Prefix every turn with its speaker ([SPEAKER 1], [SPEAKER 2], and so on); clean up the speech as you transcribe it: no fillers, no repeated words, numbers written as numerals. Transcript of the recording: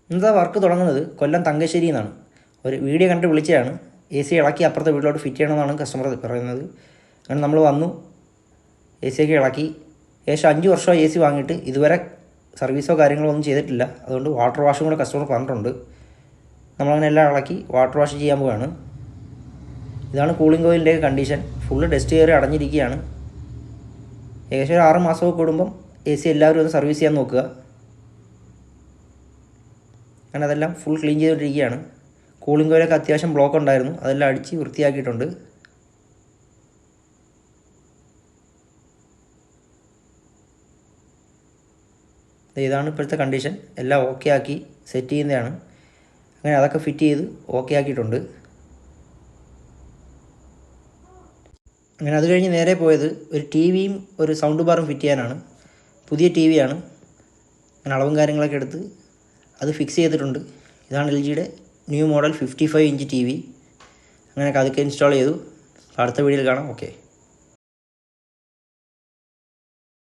[SPEAKER 1] ഇന്നത്തെ വർക്ക് തുടങ്ങുന്നത് കൊല്ലം തങ്കശ്ശേരിയിൽ നിന്നാണ്. ഒരു വീഡിയോ കണ്ട് വിളിച്ചതാണ്. എ സി ഇളക്കി അപ്പുറത്തെ വീട്ടിലോട്ട് ഫിറ്റ് ചെയ്യണമെന്നാണ് കസ്റ്റമർ പറയുന്നത്. അങ്ങനെ നമ്മൾ വന്നു, എ സി ഒക്കെ ഇളക്കി. ഏകദേശം 5 വർഷമായി എ സി വാങ്ങിയിട്ട് ഇതുവരെ സർവീസോ കാര്യങ്ങളോ ഒന്നും ചെയ്തിട്ടില്ല. അതുകൊണ്ട് വാട്ടർ വാഷും കൂടെ കസ്റ്റമർ പറഞ്ഞിട്ടുണ്ട്. നമ്മളങ്ങനെ എല്ലാം ഇളക്കി വാട്ടർ വാഷ് ചെയ്യാൻ പോവുകയാണ്. ഇതാണ് കൂളിംഗ് കോയിലിൻ്റെ കണ്ടീഷൻ. ഫുള്ള് ഡസ്റ്റ് കയറി അടഞ്ഞിരിക്കുകയാണ്. ഏകദേശം ഒരു 6 മാസമൊക്കെ കൂടുമ്പം എ സി എല്ലാവരും ഒന്ന് സർവീസ് ചെയ്യാൻ നോക്കുക. അങ്ങനെ അതെല്ലാം ഫുൾ ക്ലീൻ ചെയ്തുകൊണ്ടിരിക്കുകയാണ്. കൂളിംഗ് കോയിലൊക്കെ അത്യാവശ്യം ബ്ലോക്ക് ഉണ്ടായിരുന്നു, അതെല്ലാം അടിച്ച് വൃത്തിയാക്കിയിട്ടുണ്ട്. ഇതാണ് ഇപ്പോഴത്തെ കണ്ടീഷൻ. എല്ലാം ഓക്കെ ആക്കി സെറ്റ് ചെയ്യുന്നതാണ്. അങ്ങനെ അതൊക്കെ ഫിറ്റ് ചെയ്ത് ഓക്കെ ആക്കിയിട്ടുണ്ട്. അങ്ങനെ അത് കഴിഞ്ഞ് നേരെ പോയത് ഒരു ടി വിയും ഒരു സൗണ്ട് ബാറും ഫിറ്റ് ചെയ്യാനാണ്. പുതിയ ടി വിയാണ്. അങ്ങനെ അളവും കാര്യങ്ങളൊക്കെ എടുത്ത് അത് ഫിക്സ് ചെയ്തിട്ടുണ്ട്. ഇതാണ് എൽ ജിയുടെ new model 55 inch T V. അങ്ങനെയൊക്കെ അതൊക്കെ ഇൻസ്റ്റാൾ ചെയ്തു. അടുത്ത വീഡിയോയിൽ കാണാം. ഓക്കെ.